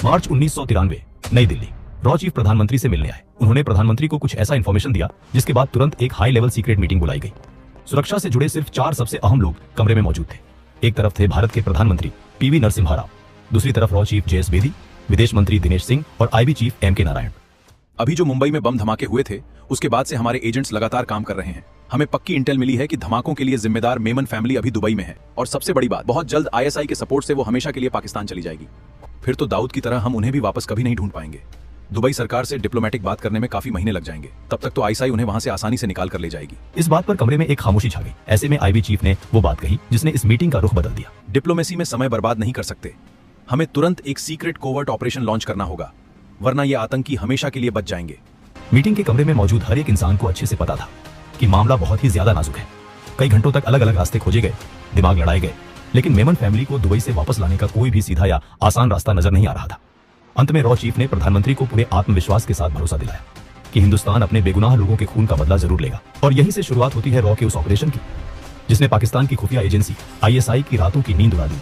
मार्च 1993, नई Delhi. Raw chief प्रधानमंत्री से मिलने आए। उन्होंने प्रधानमंत्री को कुछ ऐसा इन्फॉर्मेशन दिया जिसके बाद तुरंत एक हाई लेवल सीक्रेट मीटिंग बुलाई गई। सुरक्षा से जुड़े सिर्फ 4 सबसे अहम लोग कमरे में मौजूद थे। एक तरफ थे भारत के प्रधानमंत्री पीवी नरसिम्हा राव, दूसरी तरफ रॉ चीफ जेएस बेदी, विदेश मंत्री दिनेश सिंह और आईबी चीफ एमके नारायण। अभी जो मुंबई में बम धमाके हुए थे उसके बाद से हमारे एजेंट्स लगातार काम कर रहे हैं। हमें पक्की इंटेल मिली है कि धमाकों के लिए जिम्मेदार मेमन फैमिली अभी दुबई में है और सबसे बड़ी बात, बहुत जल्द आईएसआई के सपोर्ट से वो हमेशा के लिए पाकिस्तान चली जाएगी। फिर तो दाऊद की तरह हम उन्हें भी वापस कभी नहीं ढूंढ पाएंगे। दुबई सरकार से डिप्लोमेटिक बात करने में काफी महीने लग जाएंगे। तब तक तो आईएसआई उन्हें वहां से आसानी से निकाल कर ले जाएगी। इस बात पर कमरे में एक खामोशी छा गई। ऐसे में आईबी चीफ ने वो बात कही जिसने इस मीटिंग का रुख बदल दिया। डिप्लोमेसी में समय बर्बाद नहीं कर सकते। हमें तुरंत एक सीक्रेट कोवर्ट ऑपरेशन लॉन्च करना होगा, वरना ये आतंकी हमेशा के लिए बच जाएंगे। मीटिंग के कमरे में मौजूद हर एक इंसान को अच्छे से पता था कि मामला बहुत ही ज्यादा नाजुक है। कई घंटों तक अलग अलग रास्ते खोजे गए, दिमाग लड़ाए गए, लेकिन मेमन फैमिली को दुबई से वापस लाने का कोई भी सीधा या आसान रास्ता नजर नहीं आ रहा था। अंत में रॉ चीफ ने प्रधानमंत्री को पूरे आत्मविश्वास के साथ भरोसा दिलाया कि हिंदुस्तान अपने बेगुनाह लोगों के खून का बदला जरूर लेगा। और यहीं से शुरुआत होती है रॉ के उस ऑपरेशन की जिसने पाकिस्तान की खुफिया एजेंसी आईएसआई की रातों की नींद उड़ा दी।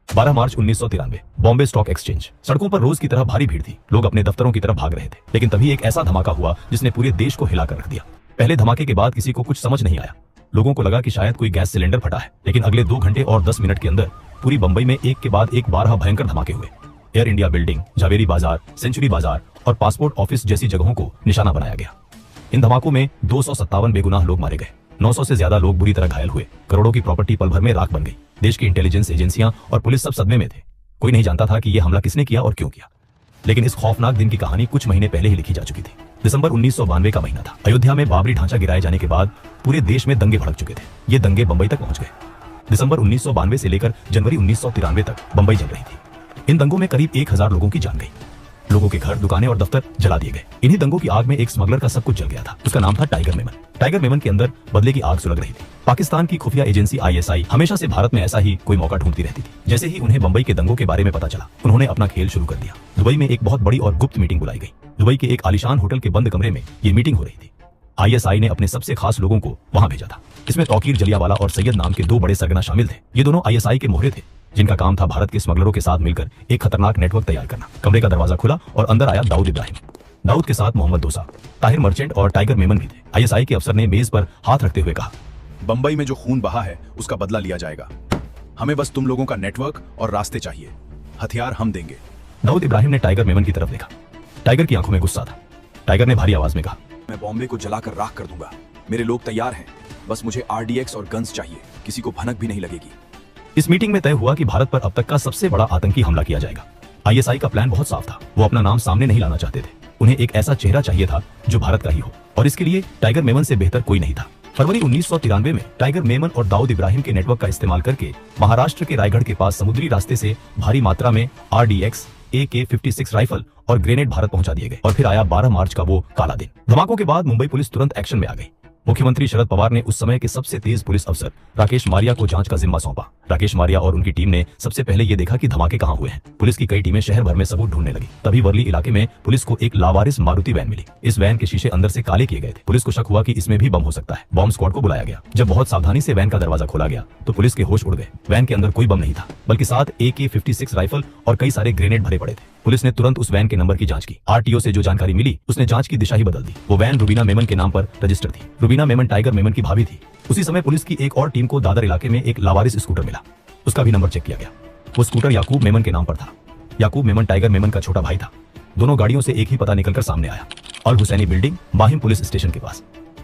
12 मार्च 1993, बॉम्बे स्टॉक एक्सचेंज। सड़कों पर रोज की तरह भारी भीड़ थी। लोग अपने दफ्तरों की तरफ भाग रहे थे, लेकिन तभी एक ऐसा धमाका हुआ जिसने पूरे देश को हिलाकर रख दिया। पहले धमाके के बाद किसी को कुछ समझ नहीं आया। लोगों को लगा कि शायद कोई गैस सिलेंडर फटा है, लेकिन अगले 2 घंटे और 10 मिनट के अंदर पूरी बंबई में एक के बाद एक 12 भयंकर धमाके हुए। एयर इंडिया बिल्डिंग, झावेरी बाजार, सेंचुरी बाजार और पासपोर्ट ऑफिस जैसी जगहों को निशाना बनाया गया। इन धमाकों में 257 बेगुनाह लोग मारे गए, 900 से ज्यादा लोग बुरी तरह घायल हुए, करोड़ों की प्रॉपर्टी पल भर में राख बन गई। देश की इंटेलिजेंस एजेंसियां और पुलिस सब सदमे में थे। कोई नहीं जानता था कि यह हमला किसने किया और क्यों किया, लेकिन इस खौफनाक दिन की कहानी कुछ महीने पहले ही लिखी जा चुकी थी। दिसंबर 1992 का महीना था। अयोध्या में बाबरी ढांचा गिराए जाने के बाद पूरे देश में दंगे भड़क चुके थे। ये दंगे बंबई तक पहुंच गए। दिसंबर 1992 से लेकर जनवरी 1993 तक बंबई जल रही थी। इन दंगों में करीब 1000 लोगों की जान गई। लोगों के घर, दुकानें और दफ्तर जला दिए गए। इन्हीं दंगों की आग में एक स्मगलर का सब कुछ जल गया था। उसका नाम था टाइगर मेमन। टाइगर मेमन के अंदर बदले की आग सुलग रही थी। पाकिस्तान की खुफिया एजेंसी आईएसआई हमेशा से भारत में ऐसा ही कोई मौका ढूंढती रहती थी। जैसे ही उन्हें बंबई के दंगों के बारे में पता चला, उन्होंने अपना खेल शुरू कर दिया। दुबई में एक बहुत बड़ी और गुप्त मीटिंग बुलाई गई। दुबई के एक आलीशान होटल के बंद कमरे में ये मीटिंग हो रही थी। आईएसआई ने अपने सबसे खास लोगों को वहां भेजा था। इसमें तौकीर जलियावाला और सैयद नाम के 2 बड़े सरगना शामिल थे। ये दोनों आईएसआई के मोहरे थे, जिनका काम था भारत के स्मगलरों के साथ मिलकर एक खतरनाक नेटवर्क तैयार करना। कमरे का दरवाजा खुला और अंदर आया दाऊद इब्राहिम। दाऊद के साथ मोहम्मद दोसा, ताहिर मर्चेंट और टाइगर मेमन भी थे। आईएसआई के अफसर ने मेज पर हाथ रखते हुए कहा, बंबई में जो खून बहा है उसका बदला लिया जाएगा। हमें बस तुम लोगों का नेटवर्क और रास्ते चाहिए। हथियार हम देंगे। दाऊद इब्राहिम ने टाइगर मेमन की तरफ देखा। टाइगर की आंखों में गुस्सा था। टाइगर ने भारी आवाज में कहा, मैं बॉम्बे को जलाकर राख कर दूंगा। मेरे लोग तैयार हैं, बस मुझे आरडीएक्स और गन्स चाहिए। किसी को भनक भी नहीं लगेगी। इस मीटिंग में तय हुआ कि भारत पर अब तक का सबसे बड़ा आतंकी हमला किया जाएगा। आईएसआई का प्लान बहुत साफ था। वो अपना नाम सामने नहीं लाना चाहते थे। उन्हें एक ऐसा चेहरा चाहिए था जो भारत का ही हो, और इसके लिए टाइगर मेमन से बेहतर कोई नहीं था। फरवरी 1993 में टाइगर मेमन और दाऊद इब्राहिम के नेटवर्क का इस्तेमाल करके महाराष्ट्र के रायगढ़ के पास समुद्री रास्ते से भारी मात्रा में आरडीएक्स, AK-56 राइफल और ग्रेनेड भारत पहुंचा दिए गए। और फिर आया 12 मार्च का वो काला दिन। धमाकों के बाद मुंबई पुलिस तुरंत एक्शन में आ गई। मुख्यमंत्री शरद पवार ने उस समय के सबसे तेज पुलिस अफसर राकेश मारिया को जांच का जिम्मा सौंपा। राकेश मारिया और उनकी टीम ने सबसे पहले ये देखा कि धमाके कहां हुए हैं। पुलिस की कई टीमें शहर भर में सबूत ढूंढने लगी। तभी वर्ली इलाके में पुलिस को एक लावारिस मारुति वैन मिली। इस वैन के शीशे अंदर से काले किए गए थे। पुलिस को शक हुआ कि इसमें भी बम हो सकता है। बॉम्ब स्क्वाड को बुलाया गया। जब बहुत सावधानी से वैन का दरवाजा खोला गया तो पुलिस के होश उड़ गए। वैन के अंदर कोई बम नहीं था, बल्कि साथ AK-56 राइफल और कई सारे ग्रेनेड भरे पड़े थे। पुलिस ने तुरंत उस वैन के नंबर की जांच की। आरटीओ से जो जानकारी मिली उसने जांच की दिशा ही बदल दी। वो वैन रुबीना मेमन के नाम पर रजिस्टर थी। रुबीना मेमन टाइगर मेमन की भाभी थी। उसी समय पुलिस की एक और टीम को दादर इलाके में एक लावारिस स्कूटर मिला। उसका भी नंबर चेक किया गया। वो स्कूटर याकूब मेमन के नाम पर था। याकूब मेमन टाइगर मेमन का छोटा भाई था। दोनों गाड़ियों से एक ही पता निकलकर सामने आया, Al Husaini building, Mahim police station के पास।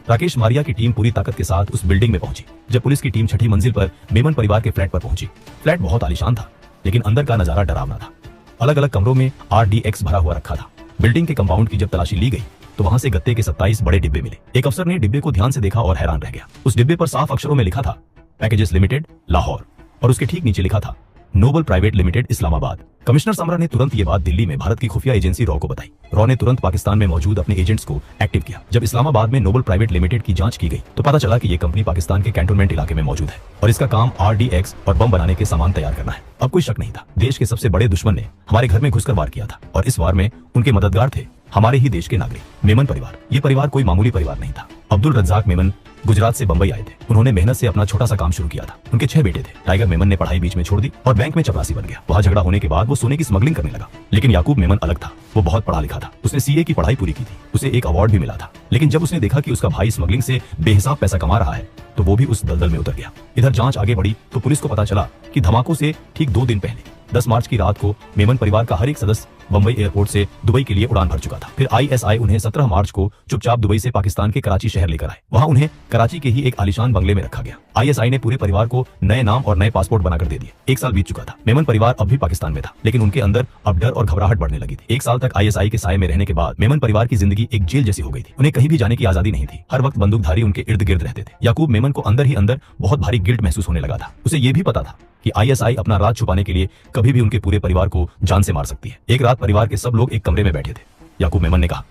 राकेश मारिया की टीम पूरी ताकत के साथ उस बिल्डिंग में पहुंची। जब पुलिस की टीम 6ठी मंजिल पर मेमन परिवार के फ्लैट पर पहुंची, फ्लैट बहुत आलीशान था, लेकिन अंदर का नजारा डरावना था। अलग अलग कमरों में आरडीएक्स भरा हुआ रखा था। बिल्डिंग के कंपाउंड की जब तलाशी ली गई तो वहां से गत्ते के 27 बड़े डिब्बे मिले। एक अफसर ने डिब्बे को ध्यान से देखा और हैरान रह गया। उस डिब्बे पर साफ अक्षरों में लिखा था पैकेजेस लिमिटेड, लाहौर, और उसके ठीक नीचे लिखा था Noble private limited, Islamabad. Commissioner Samra ने तुरंत ये बात दिल्ली में भारत की खुफिया एजेंसी रॉ को बताई। रॉ ने तुरंत पाकिस्तान में मौजूद अपने एजेंट्स को एक्टिव किया। जब इस्लामाबाद में नोबल प्राइवेट लिमिटेड की जांच की गई तो पता चला कि ये कंपनी पाकिस्तान के कैंटोनमेंट इलाके में मौजूद है और इसका काम आरडीएक्स और बम बनाने के सामान तैयार करना है। अब कोई शक नहीं था, देश के सबसे बड़े दुश्मन ने हमारे घर में घुसकर वार किया था और इस वार में उनके मददगार थे हमारे ही देश के नागरिक, मेमन परिवार। ये परिवार कोई मामूली परिवार नहीं था। अब्दुल रज्जाक मेमन गुजरात से बंबई आए थे। उन्होंने मेहनत से अपना छोटा सा काम शुरू किया था। उनके 6 बेटे थे। टाइगर मेमन ने पढ़ाई बीच में छोड़ दी और बैंक में चपरासी बन गया। वहाँ झगड़ा होने के बाद वो सोने की स्मगलिंग करने लगा। लेकिन याकूब मेमन अलग था। वो बहुत पढ़ा लिखा था। उसने सीए की पढ़ाई पूरी की थी। उसे एक अवार्ड भी मिला था। लेकिन जब उसने देखा कि उसका भाई स्मगलिंग से बेहिसाब पैसा कमा रहा है तो वो भी उस दलदल में उतर गया। इधर जांच आगे बढ़ी तो पुलिस को पता चला कि धमाकों से ठीक 2 दिन पहले 10 मार्च की रात को मेमन परिवार का हर एक सदस्य बंबई एयरपोर्ट से दुबई के लिए उड़ान भर चुका था। फिर आईएसआई उन्हें 17 मार्च को चुपचाप दुबई से पाकिस्तान के कराची शहर लेकर आए। वहां उन्हें कराची के ही एक आलीशान बंगले में रखा गया। आईएसआई ने पूरे परिवार को नए नाम और नए पासपोर्ट बनाकर दे दिए। 1 साल बीत चुका था। मेमन परिवार अब भी पाकिस्तान में था, लेकिन उनके अंदर अब डर और घबराहट बढ़ने लगी थी। 1 साल तक आईएसआई के साये में रहने के बाद मेमन परिवार की जिंदगी एक जेल जैसी हो गई थी। उन्हें कहीं भी जाने की आजादी नहीं थी। हर वक्त बंदूकधारी उनके इर्द गिर्द रहते थे। याकूब मेमन को अंदर ही अंदर बहुत भारी गिल्ट महसूस होने लगा था। उसे ये भी पता था कि आईएसआई अपना राज छुपाने के लिए कभी भी उनके पूरे परिवार को जान से मार सकती है। एक रात परिवार के सब लोग एक कमरे में बैठे थे। याकूब मेमन ने कहा,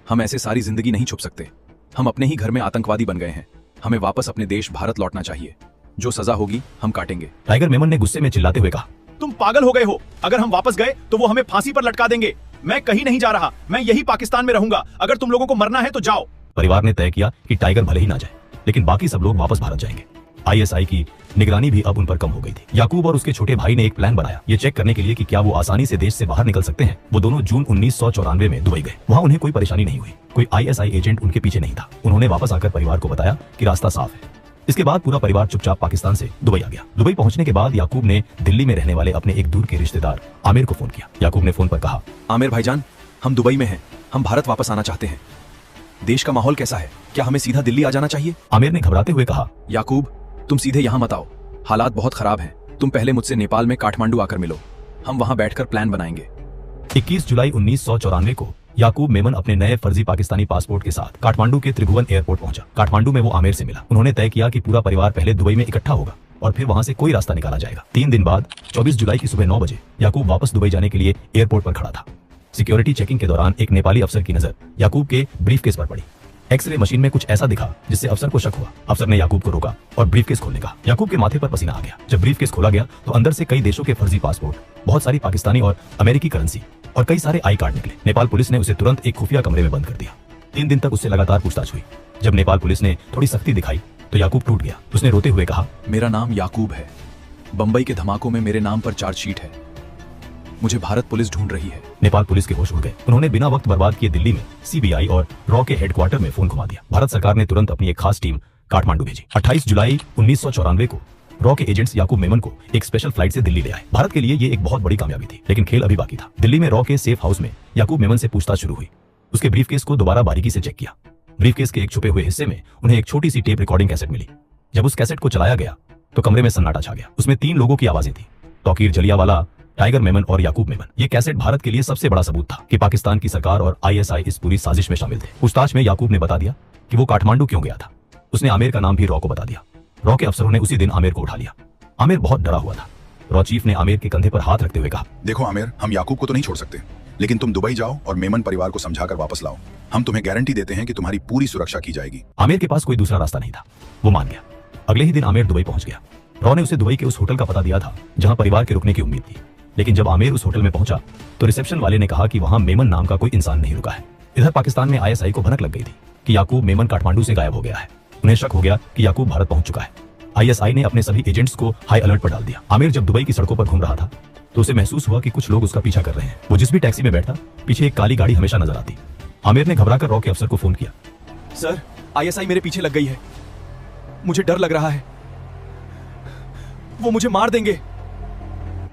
हम ऐसे सारी जिंदगी नहीं छुप सकते। हम अपने ही घर में आतंकवादी बन गए हैं। हमें वापस अपने देश भारत लौटना चाहिए। जो सजा होगी हम काटेंगे। टाइगर मेमन ने गुस्से में चिल्लाते हुए कहा, तुम पागल हो गए हो। अगर हम वापस गए तो वो हमें फांसी पर लटका देंगे। मैं कहीं नहीं जा रहा। मैं यही पाकिस्तान में रहूंगा। अगर तुम लोगों को मरना है तो जाओ। परिवार ने तय किया कि टाइगर भले ही ना जाए, लेकिन बाकी सब लोग वापस भारत जाएंगे। आईएसआई की निगरानी भी अब उन पर कम हो गई थी। याकूब और उसके छोटे भाई ने एक प्लान बनाया, ये चेक करने के लिए कि क्या वो आसानी से देश से बाहर निकल सकते हैं। वो दोनों जून 1994 में दुबई गए। वहाँ उन्हें कोई परेशानी नहीं हुई। कोई आईएसआई एजेंट उनके पीछे नहीं था। उन्होंने वापस आकर परिवार को बताया कि रास्ता साफ है। इसके बाद पूरा परिवार चुपचाप पाकिस्तान से दुबई आ गया। दुबई पहुंचने के बाद याकूब ने दिल्ली में रहने वाले अपने एक दूर के रिश्तेदार आमिर को फोन किया। याकूब ने फोन पर कहा, आमिर भाईजान, हम दुबई में हैं। हम भारत वापस आना चाहते हैं। देश का माहौल कैसा है? क्या हमें सीधा दिल्ली आ जाना चाहिए? आमिर ने घबराते हुए कहा, याकूब, तुम सीधे यहाँ मत आओ। हालात बहुत खराब हैं। तुम पहले मुझसे नेपाल में काठमांडू आकर मिलो। हम वहाँ बैठकर प्लान बनाएंगे। 21 जुलाई 1994 को याकूब मेमन अपने नए फर्जी पाकिस्तानी पासपोर्ट के साथ काठमांडू के त्रिभुवन एयरपोर्ट पहुंचा। काठमांडू में वो आमिर से मिला। उन्होंने तय किया कि पूरा परिवार पहले दुबई में इकट्ठा होगा और फिर वहां से कोई रास्ता निकाला जाएगा। 3 दिन बाद 24 जुलाई की सुबह 9 बजे याकूब वापस दुबई जाने के लिए एयरपोर्ट पर खड़ा था। सिक्योरिटी चेकिंग के दौरान एक नेपाली अफसर की नजर याकूब के ब्रीफकेस पर पड़ी। एक्सरे मशीन में कुछ ऐसा दिखा जिससे अफसर को शक हुआ। अफसर ने याकूब को रोका और ब्रीफकेस खोलने कहा। याकूब के माथे पर पसीना आ गया। जब ब्रीफकेस खोला गया तो अंदर से कई देशों के फर्जी पासपोर्ट, बहुत सारी पाकिस्तानी और अमेरिकी करेंसी और कई सारे आई कार्ड निकले। नेपाल पुलिस ने उसे तुरंत एक खुफिया कमरे में बंद कर दिया। 3 दिन तक उससे लगातार पूछताछ हुई। जब नेपाल पुलिस ने थोड़ी सख्ती दिखाई तो याकूब टूट गया। उसने रोते हुए कहा, मेरा नाम याकूब है। बंबई के धमाकों में मेरे नाम पर चार्जशीट है। मुझे भारत पुलिस ढूंढ रही है। नेपाल पुलिस के होश उड़ गए। उन्होंने बिना वक्त बर्बाद किए दिल्ली में सीबीआई और रॉ के हेडक्वार्टर में फोन घुमा दिया। भारत सरकार ने तुरंत अपनी एक खास टीम काठमांडू भेजी। 28 जुलाई 1994 को रॉ के एजेंट्स याकूब मेमन को एक स्पेशल फ्लाइट से दिल्ली ले आए। भारत के लिए ये एक बहुत बड़ी कामयाबी थी, लेकिन खेल अभी बाकी था। दिल्ली में रॉ के सेफ हाउस में याकूब मेमन से पूछताछ शुरू हुई। उसके ब्रीफकेस को दोबारा बारीकी से चेक किया। ब्रीफकेस के एक छुपे हुए हिस्से में उन्हें एक छोटी सी टेप रिकॉर्डिंग कैसेट मिली। जब उस कैसेट को चलाया गया तो कमरे में सन्नाटा छा गया। उसमें 3 लोगों की आवाजें थी, तौकीर जलियावाला, टाइगर मेमन और याकूब मेमन। ये कैसेट भारत के लिए सबसे बड़ा सबूत था कि पाकिस्तान की सरकार और आईएसआई इस पूरी साजिश में शामिल थे। पूछताछ में याकूब ने बता दिया कि वो काठमांडू क्यों गया था। उसने आमिर का नाम भी रॉ को बता दिया। रॉ के अफसरों ने उसी दिन आमिर को उठा लिया। आमिर बहुत डरा हुआ था। रॉ चीफ ने आमिर के कंधे पर हाथ रखते हुए कहा, देखो आमिर, हम याकूब को तो नहीं छोड़ सकते, लेकिन तुम दुबई जाओ और मेमन परिवार को समझाकर वापस लाओ। हम तुम्हें गारंटी देते हैं कि तुम्हारी पूरी सुरक्षा की जाएगी। आमिर के पास कोई दूसरा रास्ता नहीं था। वो मान गया। अगले ही दिन आमिर दुबई पहुंच गया। रॉ ने उसे दुबई के उस होटल का पता दिया था जहां परिवार के रुकने की उम्मीद थी। लेकिन जब आमिर उस होटल में पहुंचा तो रिसेप्शन वाले ने कहा कि वहां मेमन नाम का कोई इंसान नहीं रुका है। इधर पाकिस्तान में आईएसआई को भनक लग गई थी कि याकूब मेमन काठमांडू से गायब हो गया है। उन्हें शक हो गया कि याकूब भारत पहुंच चुका है। आईएसआई ने अपने सभी एजेंट्स को हाई अलर्ट पर डाल दिया। आमिर जब दुबई की सड़कों पर घूम रहा था तो उसे महसूस हुआ कि कुछ लोग उसका पीछा कर रहे हैं। वो जिस भी टैक्सी में बैठता पीछे एक काली गाड़ी हमेशा नजर आती। आमिर ने घबराकर रॉ के अफसर को फोन किया। सर, आईएसआई मेरे पीछे लग गई है। मुझे डर लग रहा है। वो मुझे मार देंगे।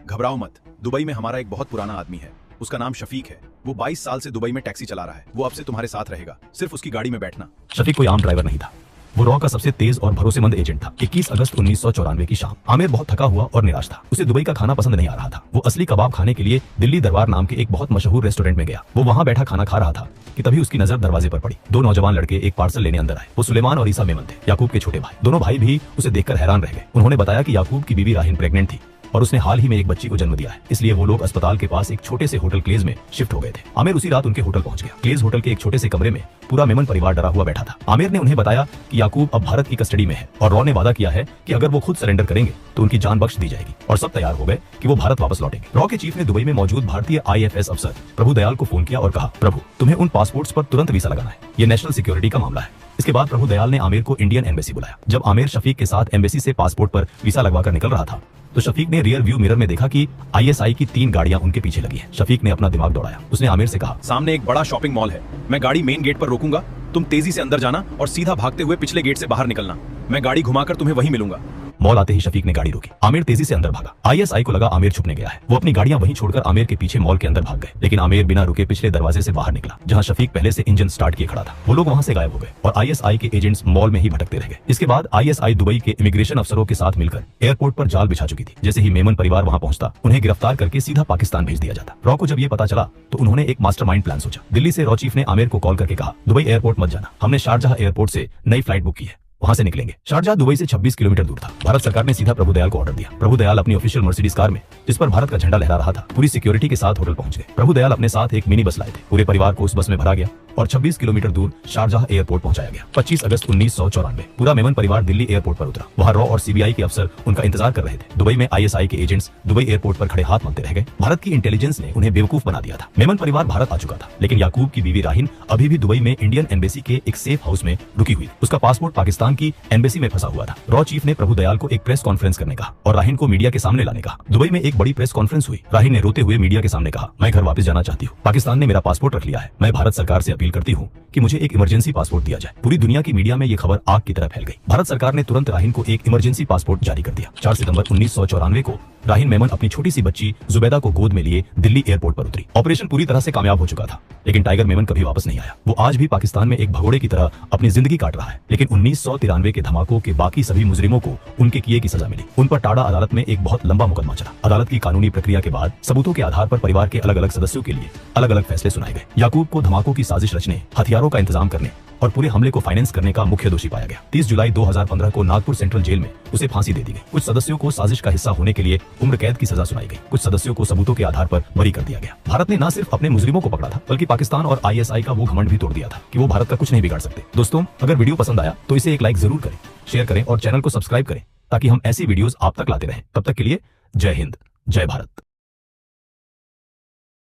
घबराओ मत। दुबई में हमारा एक बहुत पुराना आदमी है। उसका नाम शफीक है। वो 22 साल से दुबई में टैक्सी चला रहा है। वो अब से तुम्हारे साथ रहेगा। सिर्फ उसकी गाड़ी में बैठना। शफीक कोई आम ड्राइवर नहीं था। वो रॉ का सबसे तेज और भरोसेमंद एजेंट था। 21 अगस्त 1994 की शाम आमिर बहुत थका हुआ और निराश था। उसे दुबई का खाना पसंद नहीं आ रहा था। वो असली कबाब खाने के लिए दिल्ली दरबार नाम के एक बहुत मशहूर रेस्टोरेंट में गया। वो वहां बैठा खाना खा रहा था कि तभी उसकी नजर दरवाजे पर पड़ी। 2 नौजवान लड़के एक पार्सल लेने अंदर आए। वो सुलेमान और ईसा मेमन थे, याकूब के छोटे भाई। दोनों भाई भी उसे देखकर हैरान रह गए। उन्होंने बताया कि याकूब की बीवी राहिन प्रेग्नेंट थी और उसने हाल ही में एक बच्ची को जन्म दिया है। इसलिए वो लोग अस्पताल के पास एक छोटे से होटल क्लेज में शिफ्ट हो गए थे। आमिर उसी रात उनके होटल पहुंच गया। क्लेज होटल के एक छोटे से कमरे में पूरा मेमन परिवार डरा हुआ बैठा था। आमिर ने उन्हें बताया कि याकूब अब भारत की कस्टडी में है और रॉ ने वादा किया है कि अगर वो खुद सरेंडर करेंगे तो उनकी जान बख्श दी जाएगी। और सब तैयार हो गए कि वो भारत वापस लौटेंगे। रॉ के चीफ ने दुबई में मौजूद भारतीय आईएफएस अफसर प्रभु दयाल को फोन किया और कहा, प्रभु, तुम्हें उन पासपोर्ट्स पर तुरंत वीजा लगाना है। ये नेशनल सिक्योरिटी का मामला है। इसके बाद प्रभु दयाल ने आमिर को इंडियन एम्बेसी बुलाया। जब आमिर शफीक के साथ एम्बेसी से पासपोर्ट पर वीसा लगवाकर निकल रहा था तो शफीक ने रियर व्यू मिरर में देखा कि आईएसआई की 3 गाड़ियां उनके पीछे लगी हैं। शफीक ने अपना दिमाग दौड़ाया। उसने आमिर से कहा, सामने एक बड़ा शॉपिंग मॉल है, मैं गाड़ी मेन गेट पर रोकूंगा, तुम तेजी से अंदर जाना और सीधा भागते हुए पिछले गेट से बाहर निकलना, मैं गाड़ी घुमाकर तुम्हें वहीं मिलूंगा। मॉल आते ही शफीक ने गाड़ी रोकी। आमिर तेजी से अंदर भागा। आईएसआई को लगा आमिर छुपने गया है। वो अपनी गाड़ियां वहीं छोड़कर आमिर के पीछे मॉल के अंदर भाग गए, लेकिन आमिर बिना रुके पिछले दरवाजे से बाहर निकला जहां शफीक पहले से इंजन स्टार्ट किए खड़ा था। वो लोग वहां से गायब हो गए और आईएसआई के एजेंट्स मॉल में ही भटकते रह गए। इसके बाद आईएसआई दुबई के इमिग्रेशन अफसरों के साथ मिलकर एयरपोर्ट पर जाल बिछा चुकी थी। जैसे ही मेमन परिवार वहां पहुंचता उन्हें गिरफ्तार करके सीधा पाकिस्तान भेज दिया जाता। रॉ को जब ये पता चला तो उन्होंने एक मास्टरमाइंड प्लान सोचा। दिल्ली से रॉ चीफ ने आमिर को कॉल करके कहा, दुबई एयरपोर्ट मत जाना, हमने शारजाह एयरपोर्ट से नई फ्लाइट बुक की है, वहां से निकलेंगे। शारजाह दुबई से 26 किलोमीटर दूर था। भारत सरकार ने सीधा प्रभु दयाल को ऑर्डर दिया। प्रभु दयाल अपनी ऑफिशियल मर्सिडीज कार में, जिस पर भारत का झंडा लहरा रहा था, पूरी सिक्योरिटी के साथ होटल पहुंच गए। प्रभु दयाल अपने साथ एक मिनी बस लाए थे। पूरे परिवार को उस बस में भरा गया और 26 किलोमीटर दूर शारजाह एयरपोर्ट पहुंचाया गया। 25 अगस्त 1994 पूरा मेमन परिवार दिल्ली एयरपोर्ट पर उतरा। वहां रॉ और सीबीआई के अफसर उनका इंतजार कर रहे थे। दुबई में आईएसआई के एजेंट्स दुबई एयरपोर्ट पर खड़े हाथ मांगते रह गए। भारत की इंटेलिजेंस ने उन्हें बेवकूफ बना दिया था। मेमन परिवार भारत आ चुका था, लेकिन याकूब की बीवी राहिन अभी भी दुबई में इंडियन एम्बेसी के एक सेफ हाउस में रुकी हुई। उसका पासपोर्ट पाकिस्तान की एम्बेसी में फंसा हुआ था। रॉ चीफ ने प्रभु दयाल को एक प्रेस कॉन्फ्रेंस करने कहा और राहिन को मीडिया के सामने लाने कहा। दुबई में एक बड़ी प्रेस कॉन्फ्रेंस हुई। राहिन ने रोते हुए मीडिया के सामने कहा, मैं घर वापस जाना चाहती हूँ, पाकिस्तान ने मेरा पासपोर्ट रख लिया है, मैं भारत सरकार से अपील करती हूँ कि मुझे एक इमरजेंसी पासपोर्ट दिया जाए। पूरी दुनिया की मीडिया में ये खबर आग की तरह फैल गई। भारत सरकार ने तुरंत राहिन को एक इमरजेंसी पासपोर्ट जारी कर दिया। 4 सितंबर 1994 को राहिन मेमन अपनी छोटी सी बच्ची जुबैदा को गोद में लिए दिल्ली एयरपोर्ट पर उतरी। ऑपरेशन पूरी तरह से कामयाब हो चुका था, लेकिन टाइगर मेमन कभी वापस नहीं आया। वो आज भी पाकिस्तान में एक भगोड़े की तरह अपनी जिंदगी काट रहा है। लेकिन 1993 के धमाकों के बाकी सभी मुजरिमों को उनके किए की सजा मिली। उन पर टाडा अदालत में एक बहुत लंबा मुकदमा चला। अदालत की कानूनी प्रक्रिया के बाद सबूतों के आधार पर परिवार के अलग अलग सदस्यों के लिए अलग अलग फैसले सुनाए गए। याकूब को धमाकों की साजिश रचने, हथियारों का इंतजाम करने और पूरे हमले को फाइनेंस करने का मुख्य दोषी पाया गया। 30 जुलाई 2015 को नागपुर सेंट्रल जेल में उसे फांसी दे दी गई। कुछ सदस्यों को साजिश का हिस्सा होने के लिए उम्र कैद की सजा सुनाई गई। कुछ सदस्यों को सबूतों के आधार पर बरी कर दिया गया। भारत ने न सिर्फ अपने मुजरिमों को पकड़ा था, बल्कि पाकिस्तान और आईएसआई का वो घमंड भी तोड़ दिया था कि वो भारत का कुछ नहीं बिगाड़ सकते। दोस्तों, अगर वीडियो पसंद आया तो इसे एक लाइक जरूर करें, शेयर करें और चैनल को सब्सक्राइब करें ताकि हम ऐसी वीडियोस आप तक लाते रहें। तब तक के लिए जय हिंद, जय भारत।